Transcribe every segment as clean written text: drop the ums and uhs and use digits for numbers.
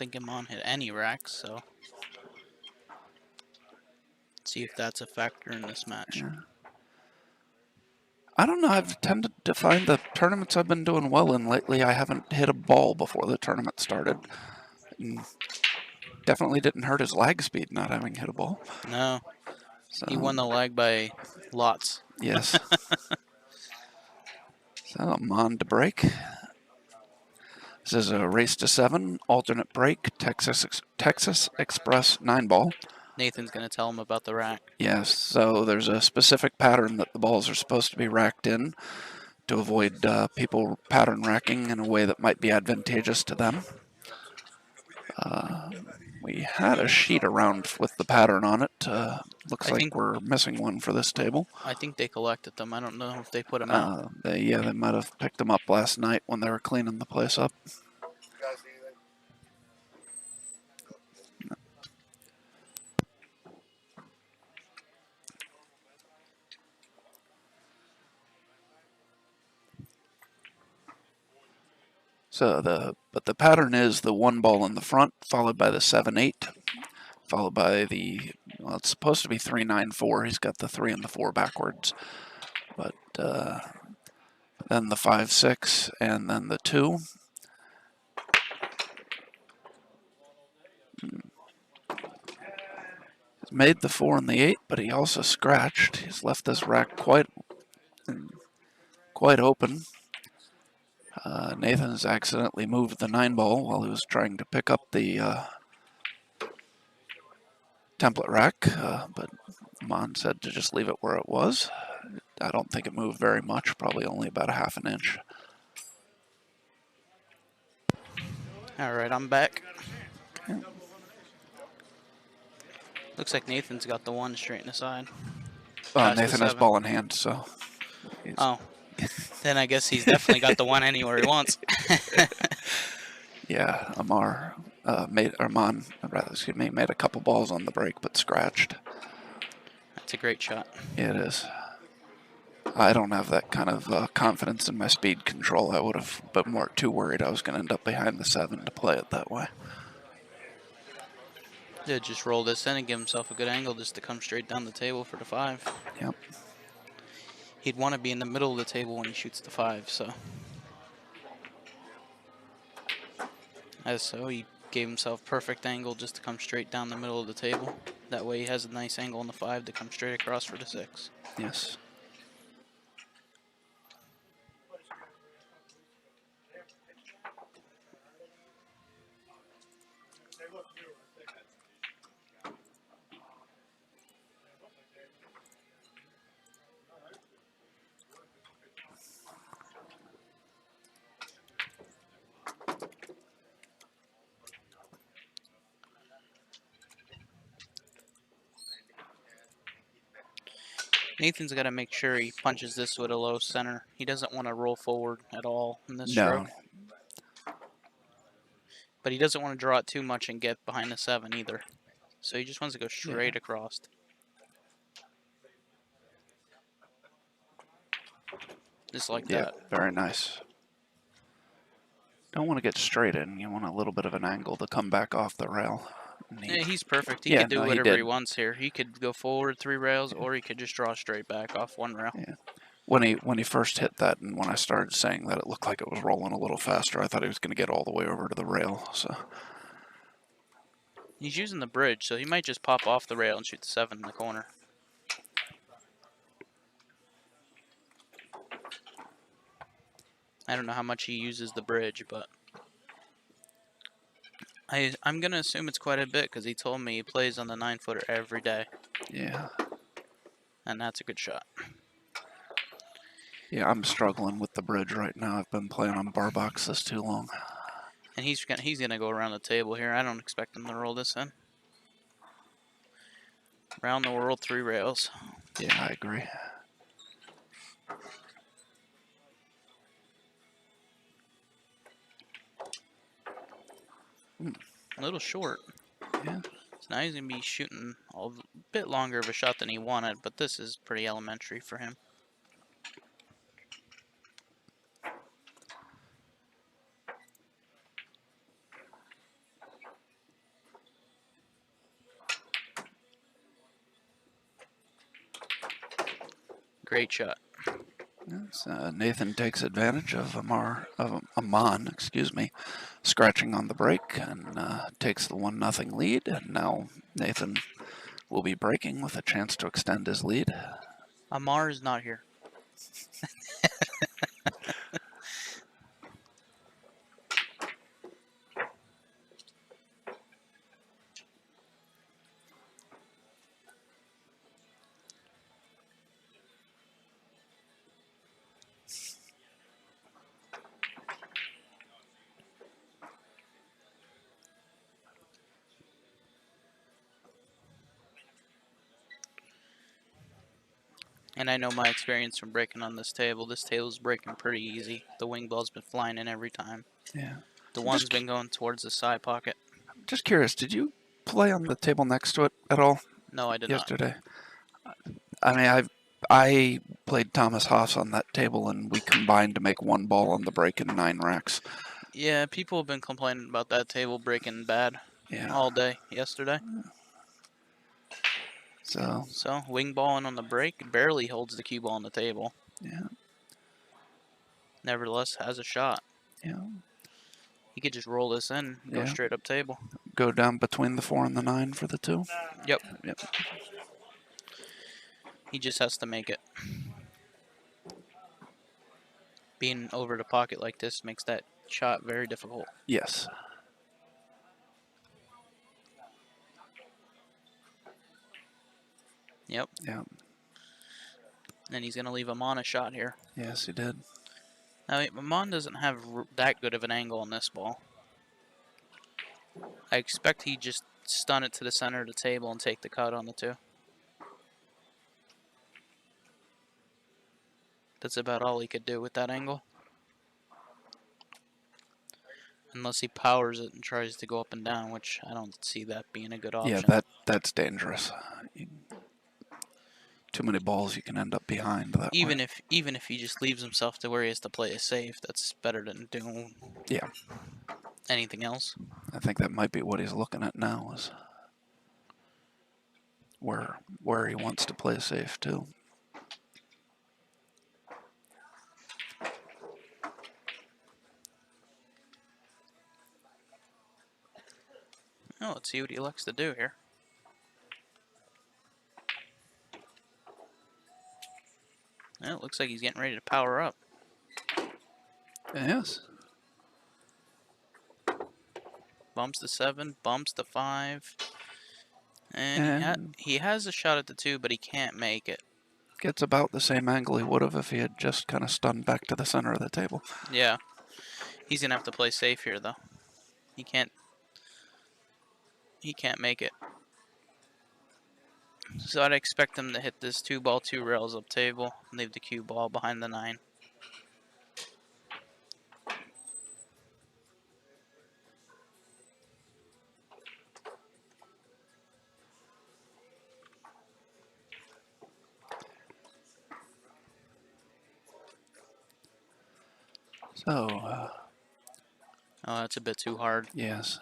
think Aman hit any racks, so let's see if that's a factor in this match. Yeah. I don't know. I've tended to find the tournaments I've been doing well in lately, I haven't hit a ball before the tournament started. And definitely didn't hurt his lag speed not having hit a ball. No, So, he won the leg by lots. yes. So I'm on to break. This is a race to 7, alternate break, Texas Express 9-ball. Nathan's going to tell him about the rack. Yes, so there's a specific pattern that the balls are supposed to be racked in to avoid people pattern racking in a way that might be advantageous to them. We had a sheet around with the pattern on it. Looks like we're missing one for this table. I think they collected them. I don't know if they put them out. They might have picked them up last night when they were cleaning the place up. So the pattern is the 1 ball in the front, followed by the 7-8, followed by the, well, it's supposed to be 3-9-4. He's got the 3 and the 4 backwards, but then the 5-6 and then the 2. He's made the 4 and the 8, but he also scratched. He's left this rack quite open. Nathan's accidentally moved the 9 ball while he was trying to pick up the template rack, but Aman said to just leave it where it was. I don't think it moved very much, probably only about a half an inch. All right, I'm back. Okay. Looks like Nathan's got the 1 straight in the side. Nathan has ball in hand, so. Oh, then I guess he's definitely got the 1 anywhere he wants. Yeah, made a couple balls on the break, but scratched. That's a great shot. It is. I don't have that kind of confidence in my speed control. I would have been too worried I was going to end up behind the 7 to play it that way. Yeah, just roll this in and give himself a good angle just to come straight down the table for the 5. Yep. He'd want to be in the middle of the table when he shoots the 5, so. So he gave himself perfect angle just to come straight down the middle of the table. That way he has a nice angle on the 5 to come straight across for the 6. Yes. Nathan's got to make sure he punches this with a low center. He doesn't want to roll forward at all in this stroke. But he doesn't want to draw it too much and get behind the 7 either. So he just wants to go straight across. Just like that. Very nice. Don't want to get straight in. You want a little bit of an angle to come back off the rail. Yeah, he's perfect. He could do whatever he wants here. He could go forward 3 rails, or he could just draw straight back off 1 rail. Yeah. When he first hit that, and when I started saying that it looked like it was rolling a little faster, I thought he was going to get all the way over to the rail. So he's using the bridge, so he might just pop off the rail and shoot the 7 in the corner. I don't know how much he uses the bridge, but I'm going to assume it's quite a bit because he told me he plays on the 9-footer every day. Yeah. And that's a good shot. Yeah, I'm struggling with the bridge right now. I've been playing on bar boxes too long. And he's gonna go around the table here. I don't expect him to roll this in. Around the world, 3 rails. Yeah, I agree. A little short. Yeah. So now he's going to be shooting a bit longer of a shot than he wanted, but this is pretty elementary for him. Great shot. Yes, Nathan takes advantage of Aman, scratching on the break and takes the 1-0 lead. And now Nathan will be breaking with a chance to extend his lead. Amar is not here. And I know my experience from breaking on this table. This table's breaking pretty easy. The wing ball's been flying in every time. Yeah. The I'm one's been going towards the side pocket. just curious, did you play on the table next to it at all No, I did not. yesterday? I mean, I played Thomas Haas on that table, and we combined to make 1 ball on the break in 9 racks. Yeah, people have been complaining about that table breaking bad Yeah. all day yesterday. So wing balling on the break barely holds the cue ball on the table. yeah, Nevertheless, has a shot. yeah, He could just roll this in and go yeah. straight up table. Go down between the 4 and the 9 for the 2. Yep. Yep. He just has to make it. Being over the pocket like this makes that shot very difficult. Yes. Yep. Yeah. And he's going to leave Aman a shot here. Yes, he did. Now, Aman doesn't have that good of an angle on this ball. I expect he just stun it to the center of the table and take the cut on the 2. That's about all he could do with that angle. Unless he powers it and tries to go up and down, which I don't see that being a good option. Yeah, that's dangerous. Too many balls, you can end up behind that even way. if he just leaves himself to where he has to play it safe, that's better than doing anything else. I think that might be what he's looking at now, is where he wants to play safe too. Oh, let's see what he likes to do here. Well, it looks like he's getting ready to power up. Yes. Bumps the 7, bumps the 5. And he has a shot at the 2, but he can't make it. Gets about the same angle he would have if he had just kind of stunned back to the center of the table. Yeah. He's going to have to play safe here, though. He can't make it. So I'd expect him to hit this 2 ball, 2 rails up table, and leave the cue ball behind the 9. So, Oh, that's a bit too hard. yes.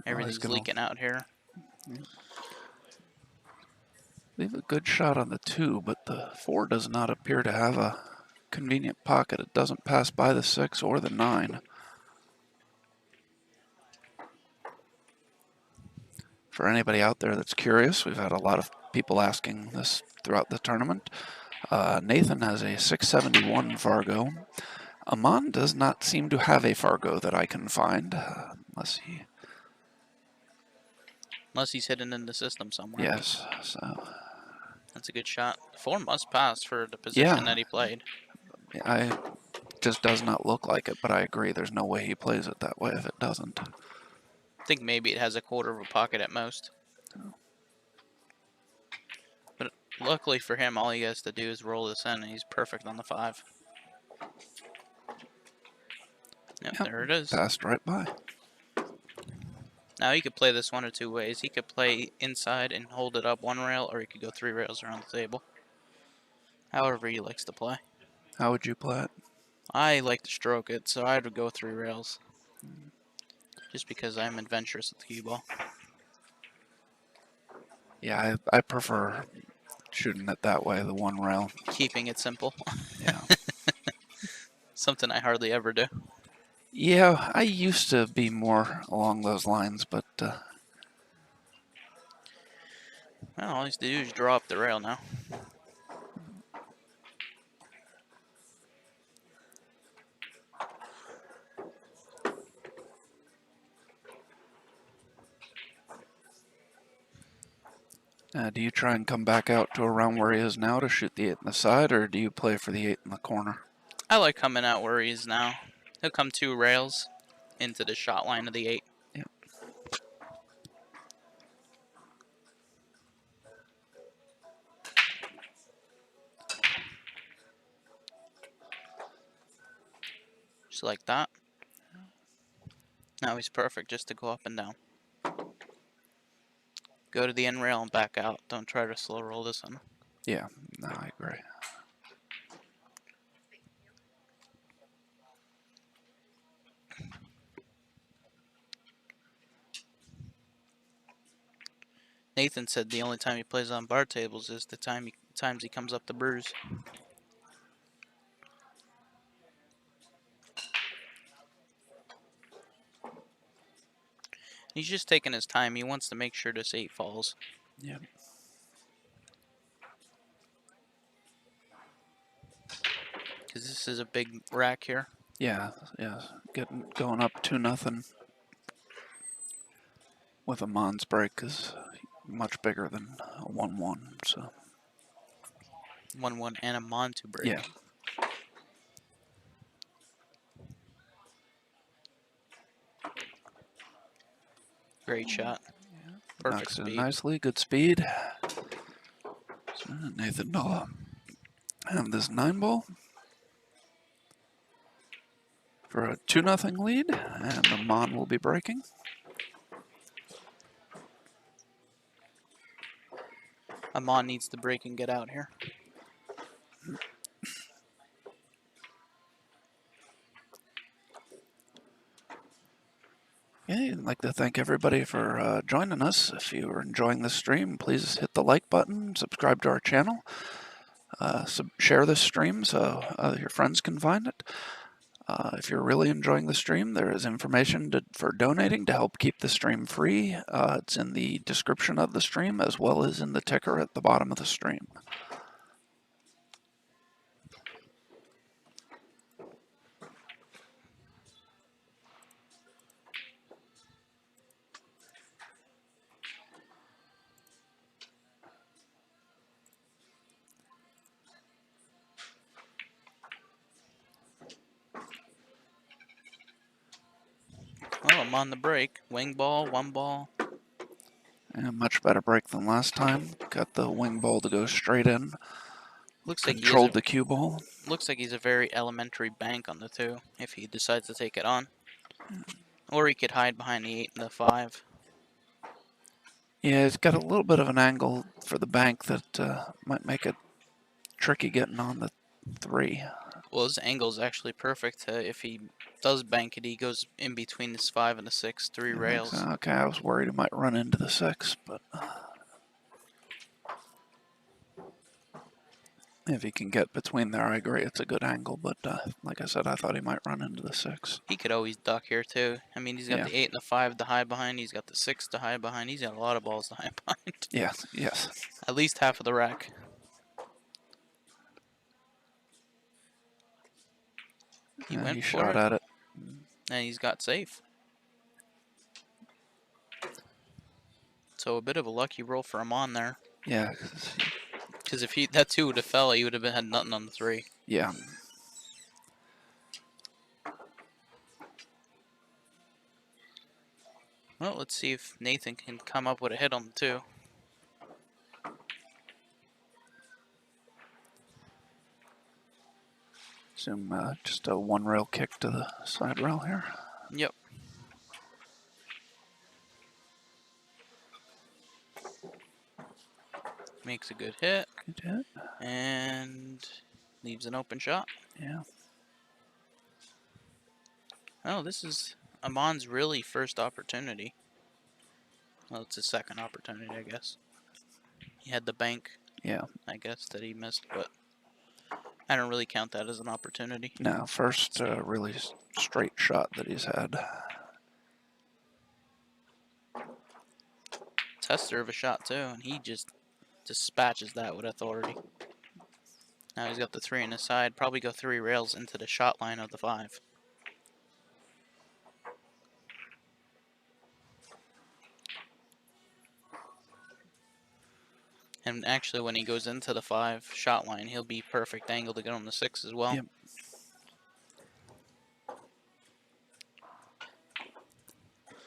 Everything's leaking out here. Leave a good shot on the 2, but the 4 does not appear to have a convenient pocket. It doesn't pass by the 6 or the 9. For anybody out there that's curious, we've had a lot of people asking this throughout the tournament. Nathan has a 671 Fargo. Aman does not seem to have a Fargo that I can find, unless he's hidden in the system somewhere. Yes, so That's a good shot. 4 must pass for the position that he played. Just does not look like it, but I agree. There's no way he plays it that way if it doesn't. I think maybe it has a quarter of a pocket at most. But luckily for him, all he has to do is roll this in, and he's perfect on the 5. Yep, there it is. Passed right by. Now he could play this 1 or 2 ways. He could play inside and hold it up 1 rail, or he could go 3 rails around the table. However he likes to play. How would you play it? I like to stroke it, so I would go 3 rails. Just because I'm adventurous with the cue ball. Yeah, I prefer shooting it that way, the one rail. Keeping it simple. Yeah. Something I hardly ever do. Yeah, I used to be more along those lines, but Well, all he has to do is draw up the rail now. do you try and come back out to around where he is now to shoot the 8 in the side, or do you play for the 8 in the corner? I like coming out where he is now. He'll come 2 rails into the shot line of the 8. Yeah. Just like that. Now he's perfect just to go up and down. Go to the end rail and back out. Don't try to slow roll this one. Yeah, no, I agree. Nathan said the only time he plays on bar tables is the times he comes up the bruise. He's just taking his time. He wants to make sure this 8 falls. Yeah. Because this is a big rack here. Yeah, going up 2-0 with Aman's break is much bigger than a 1-1. So 1-1 and a Montu break. yeah, Great shot. Perfect knocks it in speed. nicely. Good speed. So Nathan will have this 9 ball for a 2-0 lead, and Aman will be breaking. Aman needs to break and get out here. Yeah, I'd like to thank everybody for joining us. If you are enjoying this stream, please hit the like button, subscribe to our channel, share this stream so your friends can find it. If you're really enjoying the stream, there is information for donating to help keep the stream free. It's in the description of the stream as well as in the ticker at the bottom of the stream. Well, I'm on the break. Wing ball, 1 ball. And much better break than last time. Got the wing ball to go straight in. Looks like Controlled the cue ball. Looks like he's a very elementary bank on the 2 if he decides to take it on. Or he could hide behind the 8 and the 5. Yeah, it's got a little bit of an angle for the bank that might make it tricky getting on the 3. Well, his angle is actually perfect. If he does bank it, he goes in between this 5 and the 6, 3 rails. Okay, I was worried he might run into the 6, but if he can get between there, I agree it's a good angle. But like I said, I thought he might run into the 6. He could always duck here too. I mean, he's got the 8 and the 5 to hide behind. He's got the 6 to hide behind. He's got a lot of balls to hide behind. Yes, yes. At least half of the rack. He went He for shot it, at it. and he's got safe. So a bit of a lucky roll for Aman there. Yeah. Because if that 2 would have fell, he would have had nothing on the 3. Yeah. Well, let's see if Nathan can come up with a hit on the 2. Assume just a 1 rail kick to the side rail here. Yep. Makes a good hit. Good hit. And leaves an open shot. Yeah. Oh, this is Aman's really first opportunity. Well, it's his second opportunity, I guess. He had the bank. Yeah. I guess, that he missed, but I don't really count that as an opportunity. Now, first really straight shot that he's had. Tester of a shot, too, and he just dispatches that with authority. Now he's got the 3 in his side. Probably go 3 rails into the shot line of the 5. And actually, when he goes into the 5 shot line, he'll be perfect angle to get on the 6 as well. Yep.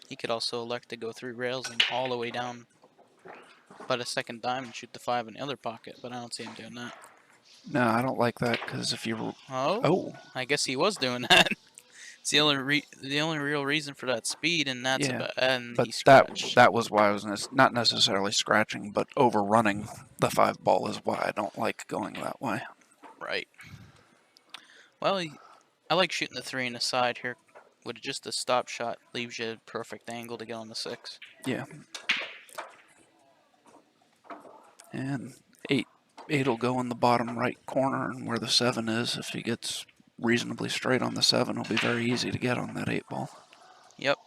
He could also elect to go 3 rails and all the way down but a second dime and shoot the 5 in the other pocket, but I don't see him doing that. No, I don't like that because if you... Oh, I guess he was doing that. It's the only real reason for that speed, and that's Yeah, and but he scratched. that was why I was not necessarily scratching, but overrunning the 5 ball is why I don't like going that way. Right. Well, I like shooting the 3 in the side here. With just a stop shot, leaves you a perfect angle to get on the 6. Yeah. And 8 will go in the bottom right corner, and where the 7 is, if he gets reasonably straight on the 7, it'll be very easy to get on that 8 ball. Yep.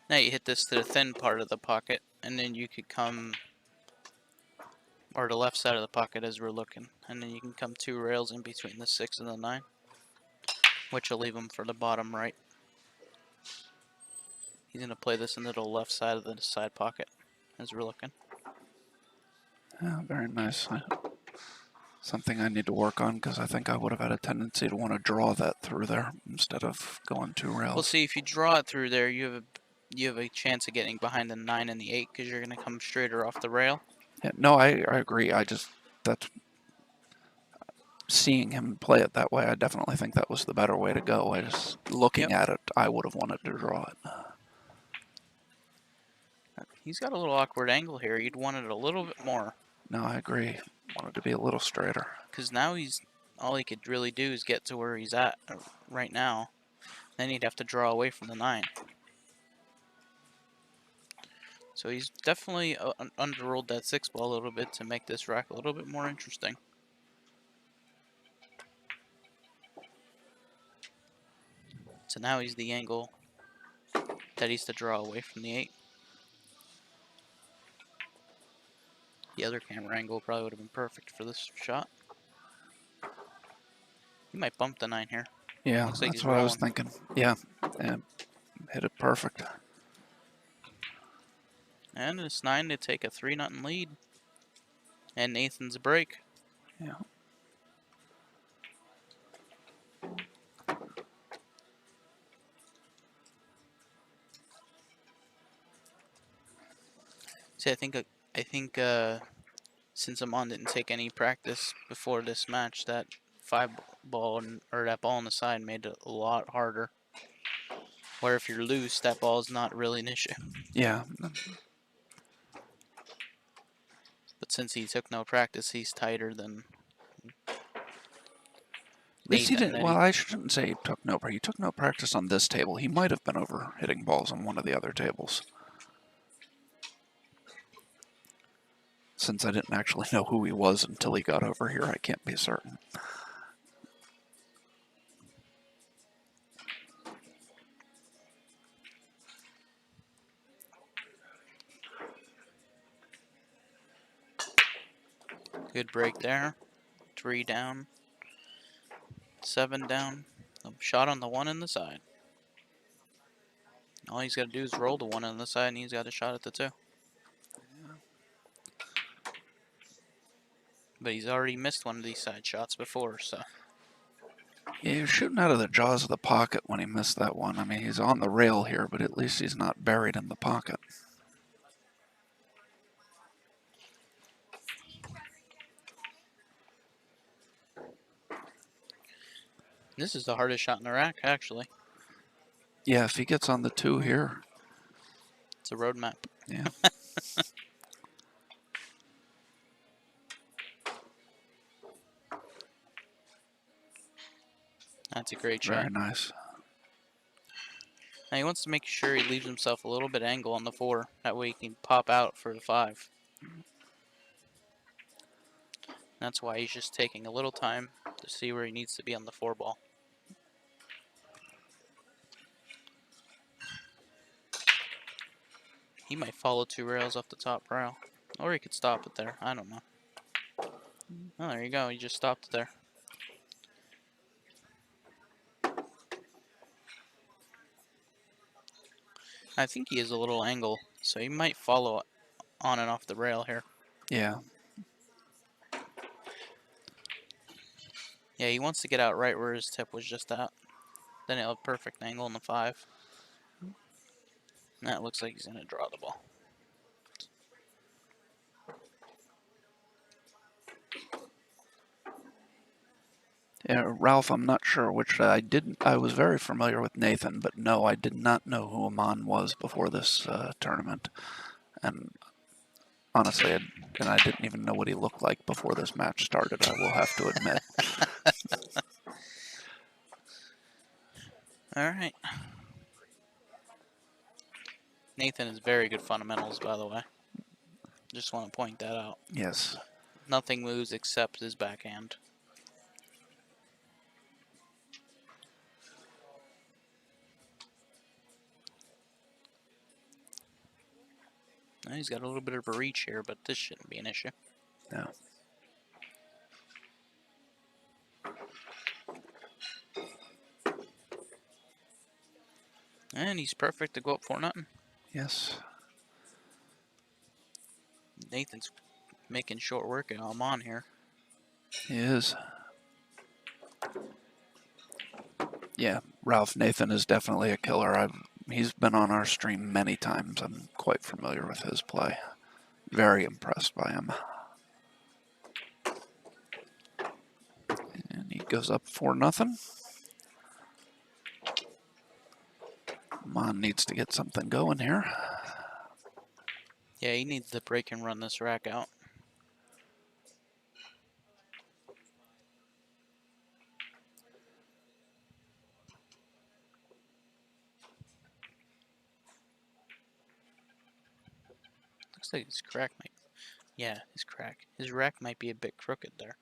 Now you hit this to the thin part of the pocket, and then you could come, or the left side of the pocket as we're looking, and then you can come 2 rails in between the 6 and the 9, which will leave him for the bottom right. He's going to play this into the left side of the side pocket as we're looking. Yeah, very nice. Something I need to work on because I think I would have had a tendency to want to draw that through there instead of going 2 rails. Well, see, if you draw it through there, you have a chance of getting behind the 9 and the 8 because you're going to come straighter off the rail. Yeah, no, I agree. That's seeing him play it that way. I definitely think that was the better way to go. I just looking at it, I would have wanted to draw it. He's got a little awkward angle here. You'd want it a little bit more. No, I agree. Want it to be a little straighter. Because now all he could really do is get to where he's at right now. Then he'd have to draw away from the 9. So he's definitely underrolled that 6 ball a little bit to make this rack a little bit more interesting. So now he's the angle that he's to draw away from the 8. The other camera angle probably would have been perfect for this shot. He might bump the 9 here. Yeah, Looks like that's he's what I was rolling. thinking. Yeah, and hit it perfect. And it's 9 to take a 3-0 lead. And Nathan's break. Yeah. See, I think since Aman didn't take any practice before this match, that 5 ball or that ball on the side made it a lot harder. Where if you're loose, that ball is not really an issue. Yeah. But since he took no practice, he's tighter than At least he Nathan. didn't. Well, I shouldn't say he took no. He took no practice on this table. He might have been over hitting balls on one of the other tables. Since I didn't actually know who he was until he got over here, I can't be certain. Good break there. 3 down. 7 down. A shot on the 1 in the side. All he's got to do is roll the 1 on the side, and he's got a shot at the 2. But he's already missed one of these side shots before, so. Yeah, he was shooting out of the jaws of the pocket when he missed that one. I mean, he's on the rail here, but at least he's not buried in the pocket. This is the hardest shot in the rack, actually. Yeah, if he gets on the 2 here. It's a road map. Yeah. That's a great shot. Very nice. Now he wants to make sure he leaves himself a little bit of angle on the 4. That way he can pop out for the 5. That's why he's just taking a little time to see where he needs to be on the 4 ball. He might follow 2 rails off the top rail. Or he could stop it there. I don't know. Oh, there you go. He just stopped it there. I think he has a little angle, so he might follow on and off the rail here. Yeah. Yeah, he wants to get out right where his tip was just at. Then he'll have perfect angle on the 5. And that looks like he's going to draw the ball. Yeah, Ralph, I'm not sure which I didn't. I was very familiar with Nathan, but no, I did not know who Aman was before this tournament. And honestly, I didn't even know what he looked like before this match started, I will have to admit. All right. Nathan has very good fundamentals, by the way. Just want to point that out. Yes. Nothing moves except his backhand. Now he's got a little bit of a reach here, but this shouldn't be an issue. No. And he's perfect to go up 4-0. Yes. Nathan's making short work of Aman here. He is. Yeah, Ralph Nathan is definitely a killer. He's been on our stream many times. I'm quite familiar with his play. Very impressed by him. And he goes up 4-0. Mon needs to get something going here. Yeah, he needs to break and run this rack out. Looks like his crack might... Yeah, his rack might be a bit crooked there.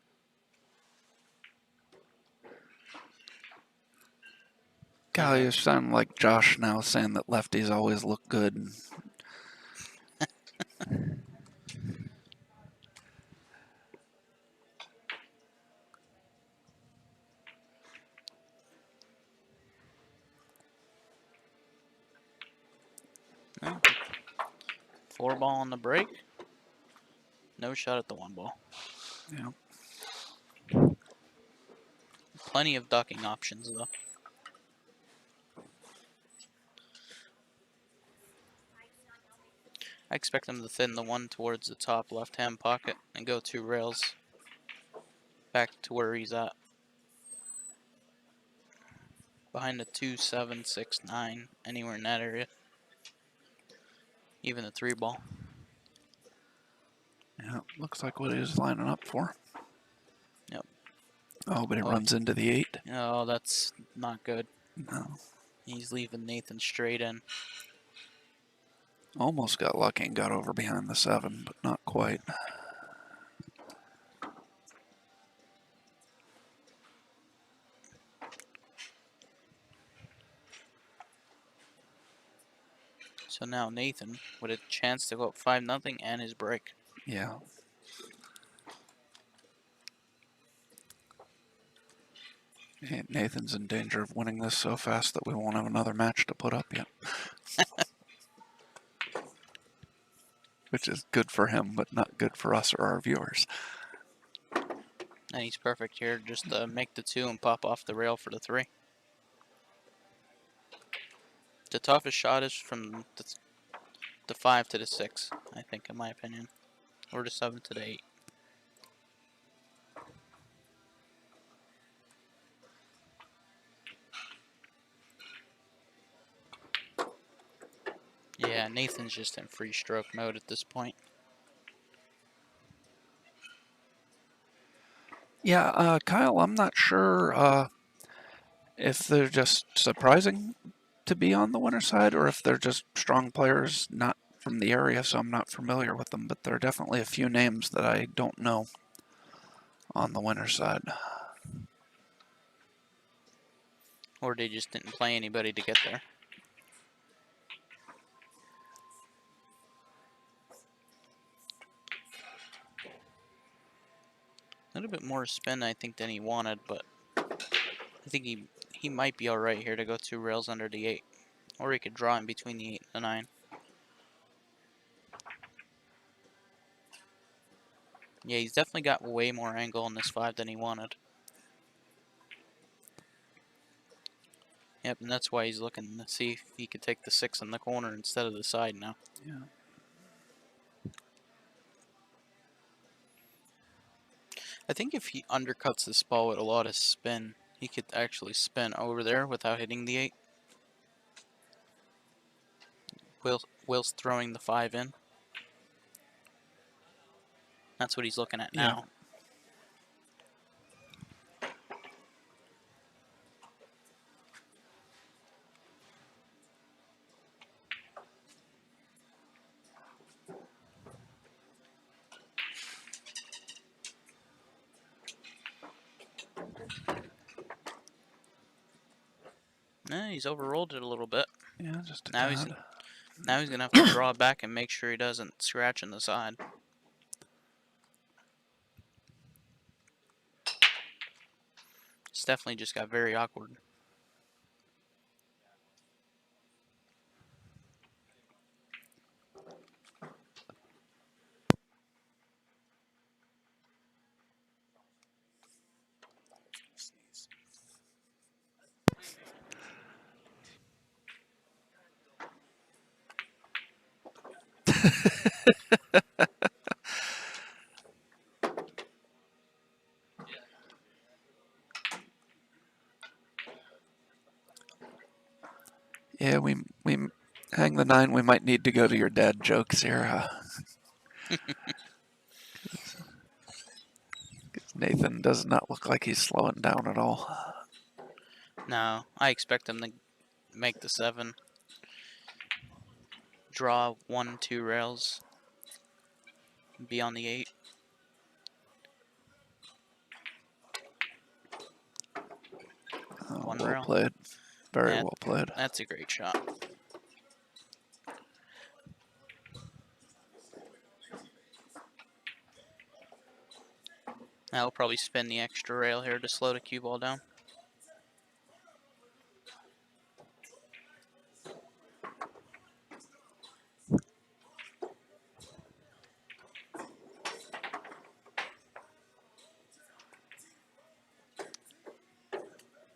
Golly, Yeah. you sound like Josh now saying that lefties always look good. No. 4 ball on the break. No shot at the 1 ball. Yeah. Plenty of ducking options, though. I expect him to thin the 1 towards the top left-hand pocket and go 2 rails back to where he's at. Behind the 2, 7, 6, 9, anywhere in that area. Even the 3 ball. Yeah, looks like what he was lining up for. Yep. Oh, but he runs into the 8. Oh, that's not good. No. He's leaving Nathan straight in. Almost got lucky and got over behind the 7, but not quite. So now Nathan with a chance to go up 5-0 and his break. Yeah. Nathan's in danger of winning this so fast that we won't have another match to put up yet. Which is good for him, but not good for us or our viewers. And he's perfect here. Just make the 2 and pop off the rail for the 3. The toughest shot is from the 5 to the 6, I think, in my opinion. Or the 7 to the 8. Yeah, Nathan's just in free stroke mode at this point. Yeah, Kyle, I'm not sure if they're just surprising to be on the winner side, or if they're just strong players not from the area, so I'm not familiar with them. But there are definitely a few names that I don't know on the winner side. Or they just didn't play anybody to get there. A little bit more spin, I think, than he wanted, but I think he might be alright here to go 2 rails under the 8. Or he could draw in between the 8 and the 9. Yeah, he's definitely got way more angle on this 5 than he wanted. Yep, and that's why he's looking to see if he could take the 6 in the corner instead of the side now. Yeah. I think if he undercuts this ball with a lot of spin, he could actually spin over there without hitting the 8. Whilst throwing the 5 in. That's what he's looking at Yeah. now. He's overrolled it a little bit. Yeah, just a Now tad. he's gonna have to draw back and make sure he doesn't scratch in the side. It's definitely just got very awkward. Yeah, we hang the 9. We might need to go to your dad jokes here. Nathan does not look like he's slowing down at all. No, I expect him to make the 7. Draw 1, 2 rails. Be on the 8. One Well rail. played. Very well played. That's a great shot. I'll probably spin the extra rail here to slow the cue ball down.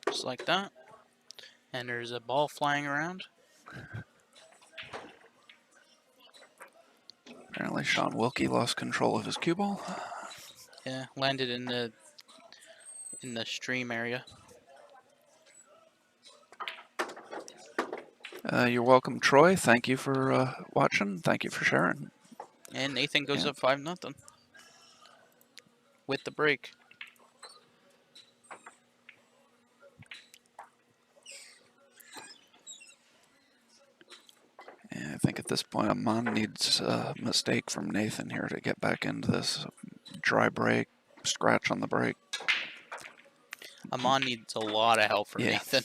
Just like that. And there's a ball flying around. Apparently Sean Wilkie lost control of his cue ball. Yeah, landed in the stream area. You're welcome, Troy. Thank you for watching. Thank you for sharing. And Nathan goes up 5-0 with the break. Yeah, I think at this point Aman needs a mistake from Nathan here to get back into this. Dry break, scratch on the break. Aman needs a lot of help from Nathan.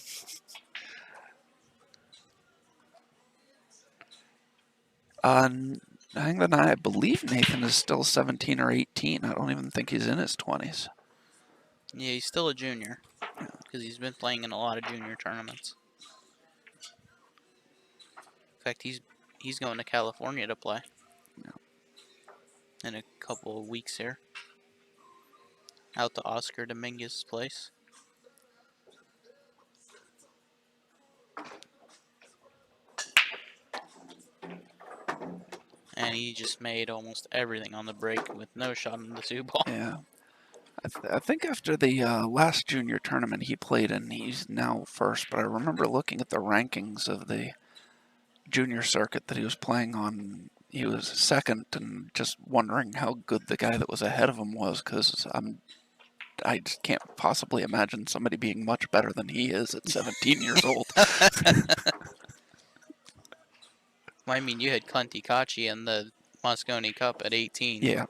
Hang the 9, I believe Nathan is still 17 or 18. I don't even think he's in his 20s. Yeah, he's still a junior. Because he's been playing in a lot of junior tournaments. In fact, he's going to California to play. In a couple of weeks here. Out to Oscar Dominguez's place. And he just made almost everything on the break with no shot in the 2 ball. Yeah. I think after the last junior tournament he played in, he's now first. But I remember looking at the rankings of the junior circuit that he was playing on. He was second, and just wondering how good the guy that was ahead of him was, because I just can't possibly imagine somebody being much better than he is at 17 years old. Well, I mean, you had Clenty Kachi in the Moscone Cup at 18. Yeah.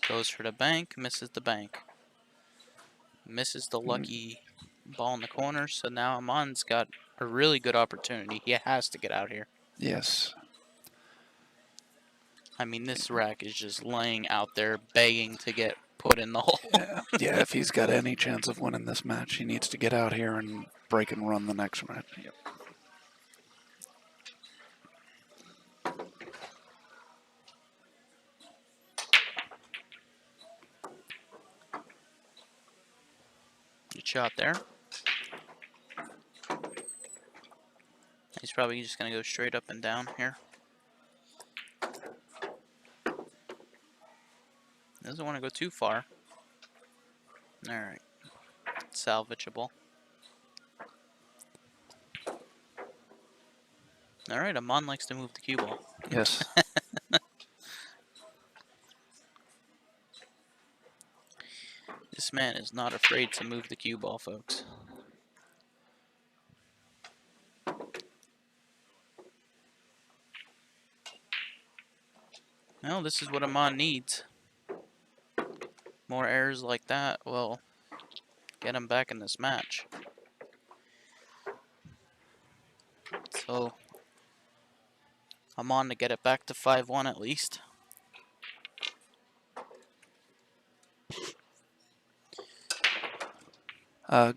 Goes for the bank, misses the bank. Misses the lucky ball in the corner, so now Aman's got a really good opportunity. He has to get out here. Yes. I mean, this rack is just laying out there begging to get put in the hole. Yeah. Yeah. If he's got any chance of winning this match, he needs to get out here and break and run the next match. Yep. Good shot there. He's probably just going to go straight up and down here. Doesn't want to go too far. Alright. Salvageable. Alright, Aman likes to move the cue ball. Yes. This man is not afraid to move the cue ball, folks. Well, this is what Aman needs. More errors like that will get him back in this match. So, Aman to get it back to 5-1 at least.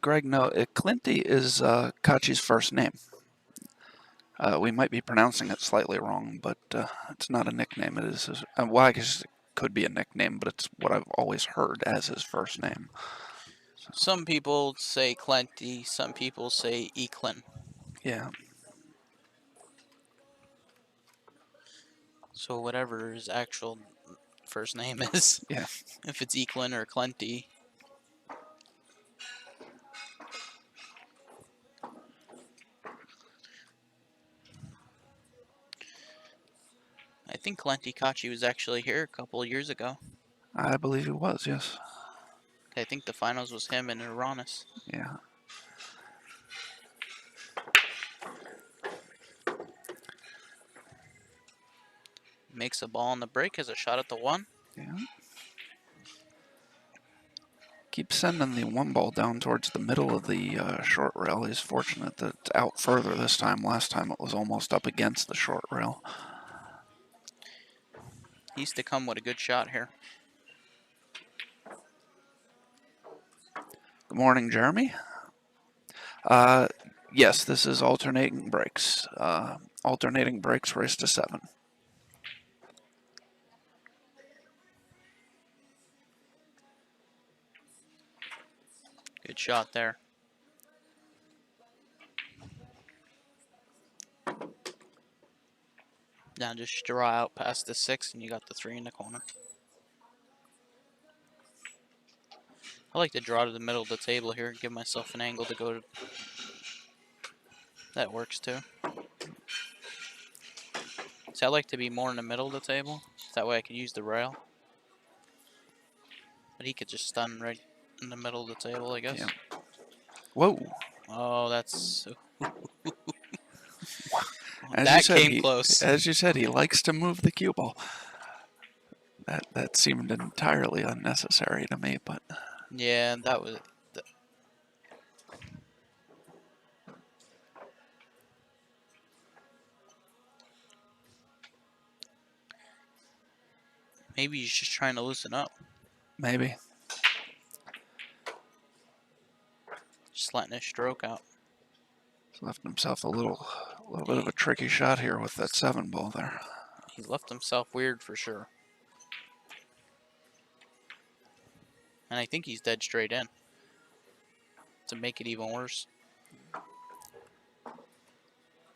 Greg, no, Clinty is Kachi's first name. We might be pronouncing it slightly wrong, but it's not a nickname. It is his, well, I guess it could be a nickname, but it's what I've always heard as his first name. Some people say Clenty, some people say Eklin. Yeah. So whatever his actual first name is. Yeah. If it's Eklin or Clenty. I think Clenty Kachi was actually here a couple of years ago. I believe it was, yes. I think the finals was him and Uranus. Yeah. Makes a ball on the break, has a shot at the one. Yeah. Keeps sending the one ball down towards the middle of the short rail. He's fortunate that it's out further this time. Last time it was almost up against the short rail. He's to come with a good shot here. Good morning, Jeremy. Yes, this is alternating breaks. Alternating breaks, race to 7. Good shot there. Now just draw out past the 6 and you got the 3 in the corner. I like to draw to the middle of the table here and give myself an angle to go to. That works too. See, I like to be more in the middle of the table. That way I can use the rail. But he could just stun right in the middle of the table, I guess. Yeah. Whoa. Oh, that's... As that you said, came close. As you said, he likes to move the cue ball. That seemed entirely unnecessary to me, but... Yeah, that was... Maybe he's just trying to loosen up. Maybe. Just letting his stroke out. He's left himself a little bit of a tricky shot here with that 7 ball there. He's left himself weird for sure. And I think he's dead straight in. To make it even worse.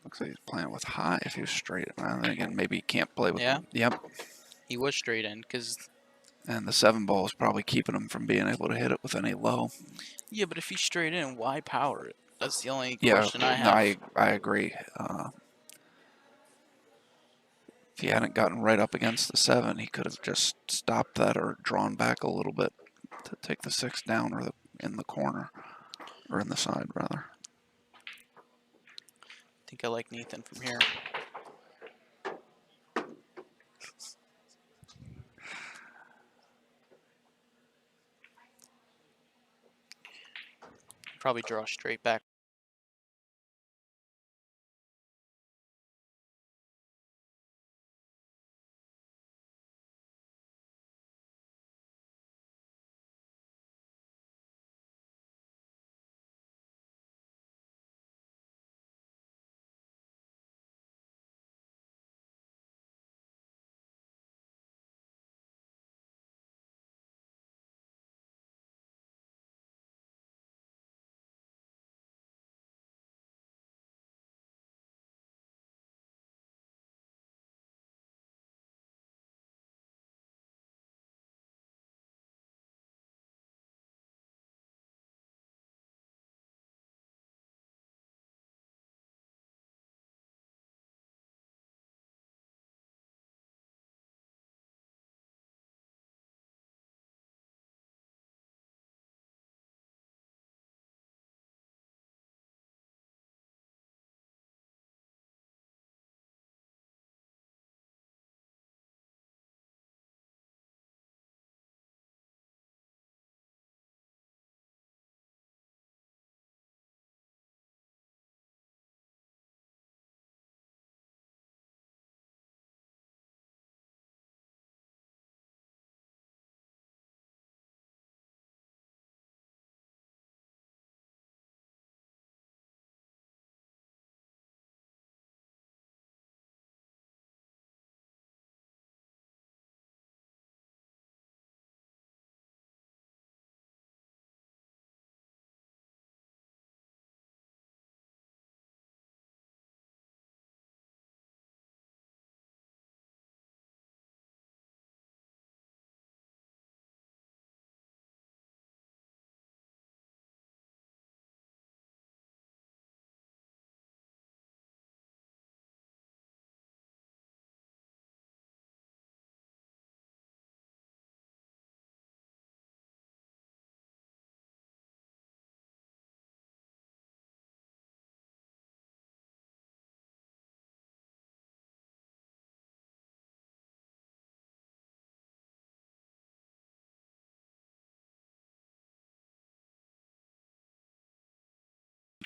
Looks like he's playing with high if he was straight. And again, maybe he can't play with... Yeah? Yep. He was straight in, because... And the 7 ball is probably keeping him from being able to hit it with any low. Yeah, but if he's straight in, why power it? That's the only question I have. No, I agree. If he hadn't gotten right up against the 7, he could have just stopped that or drawn back a little bit to take the 6 down or in the corner. or in the side rather. I think I like Nathan from here. Probably draw straight back.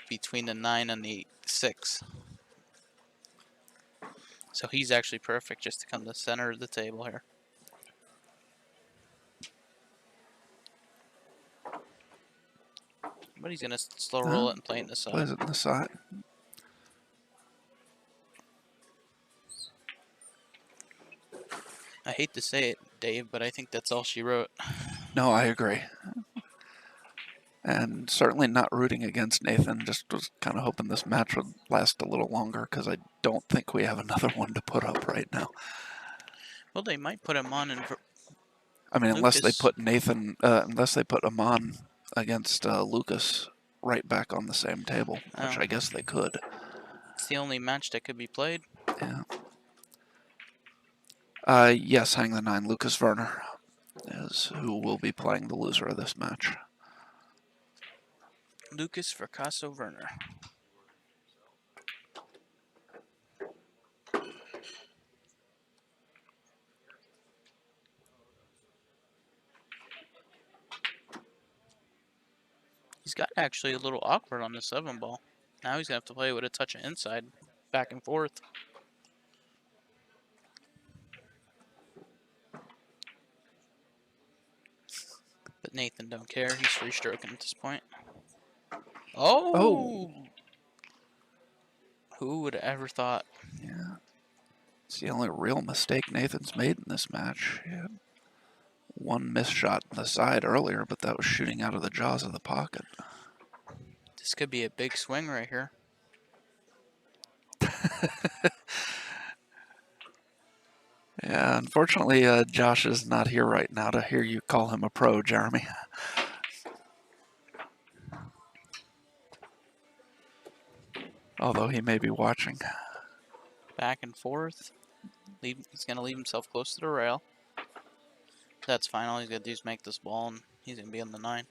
Between the 9 and the 6. So he's actually perfect just to come to the center of the table here. But he's going to slow roll it and play it in the side. Plays it in the side. I hate to say it, Dave, but I think that's all she wrote. No, I agree. And certainly not rooting against Nathan, just was kind of hoping this match would last a little longer because I don't think we have another one to put up right now. Well, they might put him on in I mean, unless they Lucas. put unless they put Aman against Lucas right back on the same table, which Oh, I guess they could. it's the only match that could be played. Yeah. Yes, hang the 9. Lucas Werner is who will be playing the loser of this match. Lucas Vercasso Werner. He's got actually a little awkward on the 7 ball. Now he's going to have to play with a touch of inside, back and forth. But Nathan don't care. He's free stroking at this point. Oh! Oh! Who would have ever thought? Yeah. It's the only real mistake Nathan's made in this match. Yeah. One missed shot on the side earlier, but that was shooting out of the jaws of the pocket. This could be a big swing right here. Yeah, unfortunately, Josh is not here right now to hear you call him a pro, Jeremy. Although he may be watching. Back and forth. He's going to leave himself close to the rail. That's fine. All he's got to do is make this ball, and he's going to be on the 9.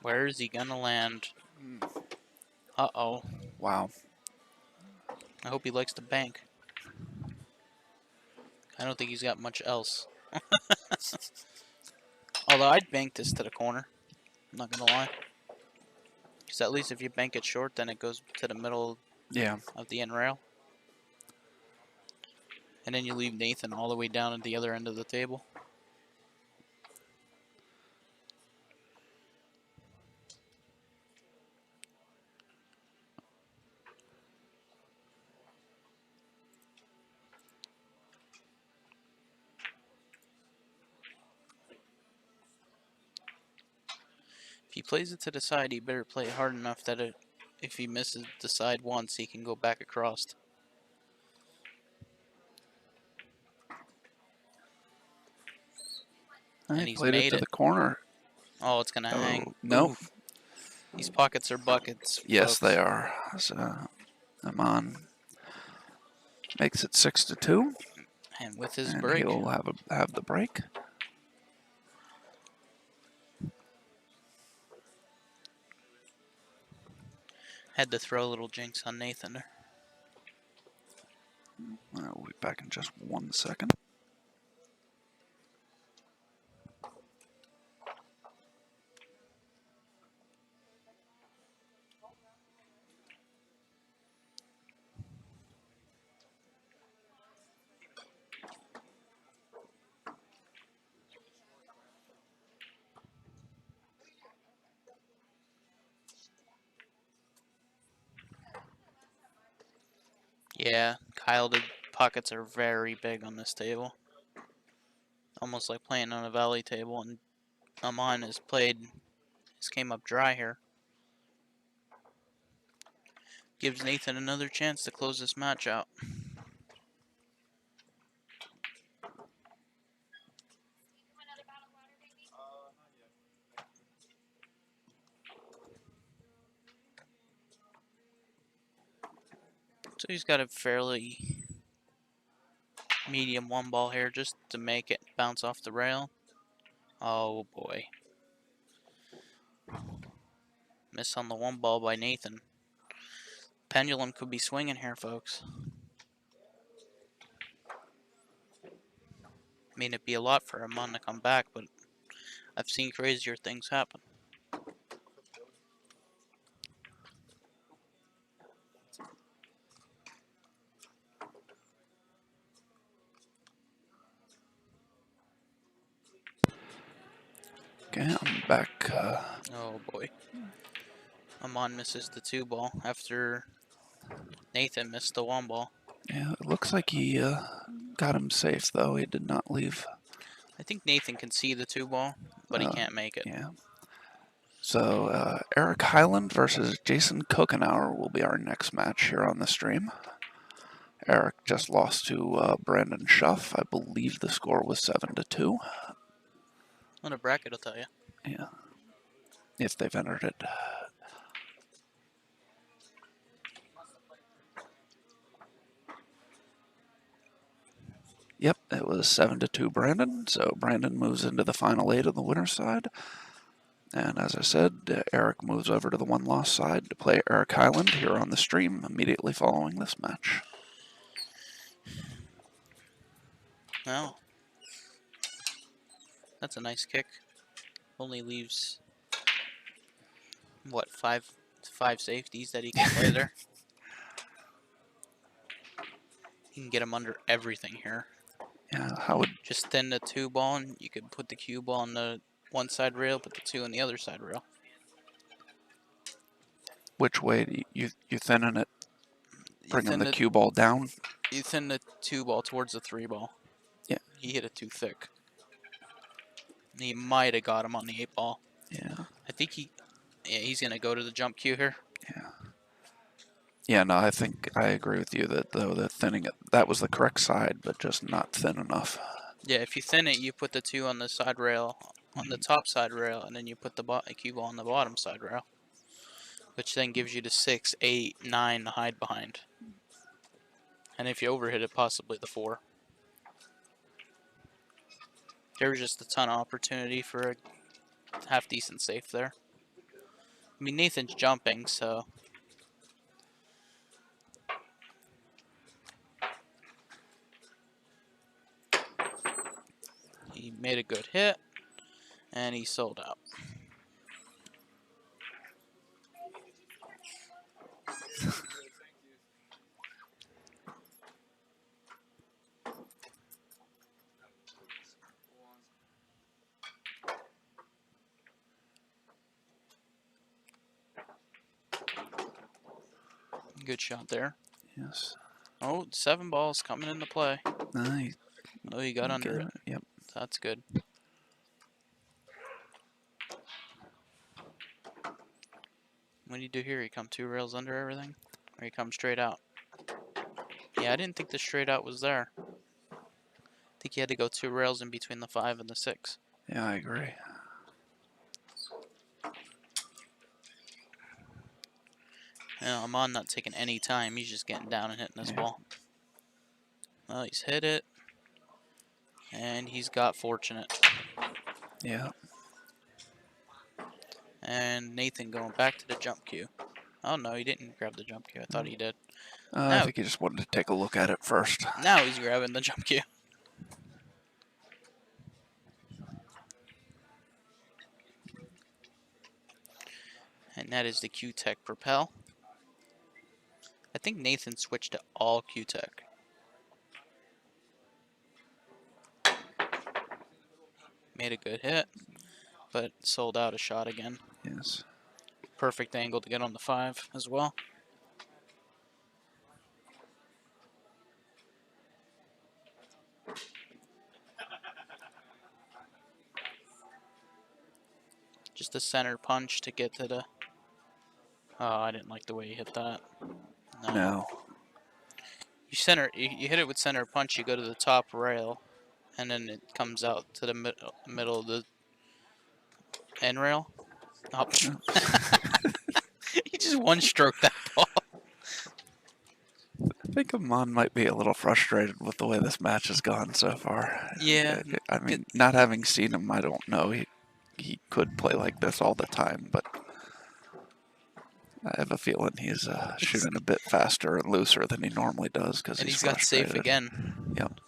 Where is he gonna land? Uh-oh. Wow. I hope he likes to bank. I don't think he's got much else. Although I'd bank this to the corner. I'm not gonna lie. Because at least if you bank it short, then it goes to the middle Yeah. of the end rail. And then you leave Nathan all the way down at the other end of the table. If he plays it to the side, he better play it hard enough that if he misses the side once, he can go back across. He And he's played it made to it. the corner. Oh, it's gonna hang. Oh, nope. Oof. These pockets are buckets, Yes, they folks. are. So, Aman makes it 6-2, And with his and break, he'll have the break. had to throw a little jinx on Nathan there. We'll be back in just 1 second. Yeah, Kyle, the pockets are very big on this table. Almost like playing on a valley table, and Aman has came up dry here. Gives Nathan another chance to close this match out. So he's got a fairly medium one ball here just to make it bounce off the rail. Oh boy. Miss on the one ball by Nathan. Pendulum could be swinging here, folks. I mean, it'd be a lot for Aman to come back, but I've seen crazier things happen. Okay, I'm back. Oh boy. Aman misses the two ball after Nathan missed the one ball. Yeah, it looks like he got him safe, though. He did not leave. I think Nathan can see the two ball, but he can't make it. Yeah. So, Eric Highland versus Jason Kokenauer will be our next match here on the stream. Eric just lost to Brandon Schuff. I believe the score was 7-2. On a bracket, I'll tell you. Yeah. If they've entered it. Yep, it was 7-2 Brandon. So Brandon moves into the final 8 on the winner's side. And as I said, Eric moves over to the one-loss side to play Eric Highland here on the stream immediately following this match. Well, that's a nice kick. Only leaves, what, five safeties that he can play there. He can get him under everything here. Yeah, how would Just thin the two ball, and you could put the cue ball on the one side rail, put the two on the other side rail. which way do you thinning it, You bringing thin the cue ball down? You thin the two ball towards the three ball. Yeah. He hit it too thick. He might have got him on the 8 ball. Yeah. I think he's gonna go to the jump cue here. Yeah. Yeah, no, I think I agree with you that though the thinning it, that was the correct side, but just not thin enough. Yeah, if you thin it, you put the two on the side rail, on the top side rail, and then you put the cue ball on the bottom side rail, which then gives you the 6, 8, 9 to hide behind. And if you overhit it, possibly the 4. There was just a ton of opportunity for a half decent safe there. I mean, Nathan's jumping, so. He made a good hit, and he sold out. Good shot there. Yes. Oh, 7 balls coming into play. Nice. Oh, he got under it. Yep. That's good. What do you do here? You come 2 rails under everything? Or you come straight out? Yeah, I didn't think the straight out was there. I think you had to go 2 rails in between the 5 and the 6. Yeah, I agree. Aman not taking any time. He's just getting down and hitting this ball. Well, he's hit it. And he's got fortunate. Yeah. And Nathan going back to the jump cue. Oh, no, he didn't grab the jump cue. I thought he did. I think he just wanted to take a look at it first. Now he's grabbing the jump cue. And that is the Q-Tech Propel. I think Nathan switched to all Q-Tech. Made a good hit, but sold out a shot again. Yes. Perfect angle to get on the 5 as well. Just a center punch to get to the... Oh, I didn't like the way he hit that. No. You hit it with center punch, you go to the top rail, and then it comes out to the middle of the end rail. Oh. He just one-stroked that ball. I think Aman might be a little frustrated with the way this match has gone so far. Yeah. I mean, not having seen him, I don't know. He could play like this all the time, but I have a feeling he's shooting a bit faster and looser than he normally does because he's got safe frustrated. again. Yep.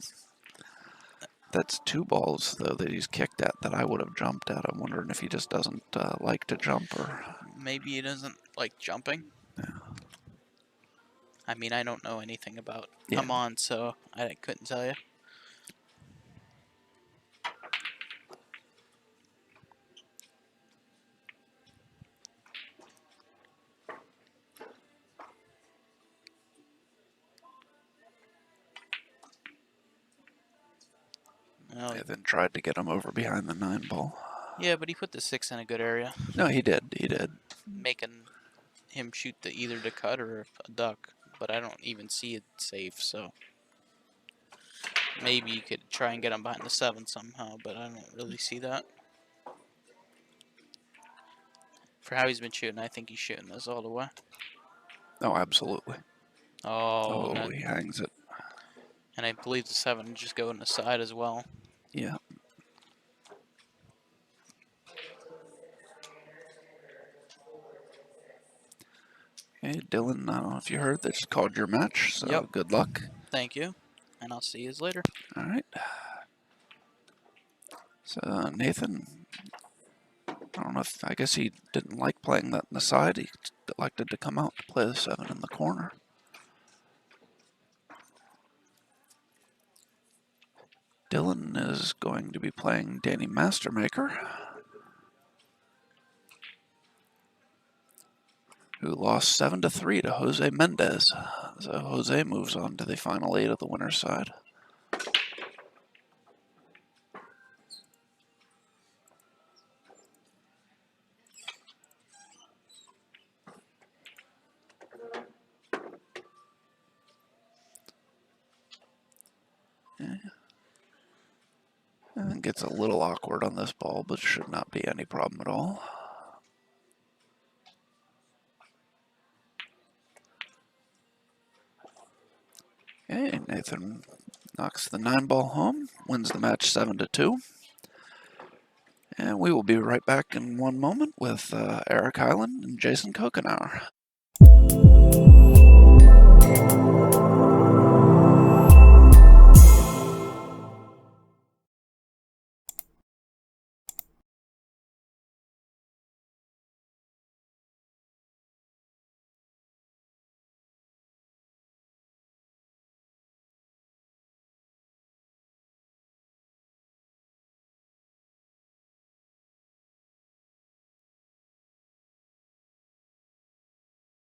That's 2 balls, though, that he's kicked at that I would have jumped at. I'm wondering if he just doesn't like to jump or... Maybe he doesn't like jumping. Yeah. I mean, I don't know anything about Yeah. Aman, so I couldn't tell you. Well, And then tried to get him over behind the 9 ball. yeah, but he put the 6 in a good area. No, he did. He did. Making him shoot either the cut or a duck, but I don't even see it safe, so maybe you could try and get him behind the 7 somehow, but I don't really see that. For how he's been shooting, I think he's shooting this all the way. Oh, absolutely. Oh, Oh, he hangs it. And I believe the 7 just go in the side as well. Yeah. Hey, Dylan, I don't know if you heard, they just called your match, so Yep. good luck. Thank you, and I'll see you later. All right. So, Nathan, I don't know if, I guess he didn't like playing that in the side. He elected to come out to play the 7 in the corner. Dylan is going to be playing Danny Mastermaker, who lost 7-3 to Jose Mendez. So Jose moves on to the final 8 of the winner's side. And gets a little awkward on this ball, but should not be any problem at all. Okay, Nathan knocks the 9 ball home, wins the match 7-2. And we will be right back in one moment with Eric Hyland and Jason Kokenauer.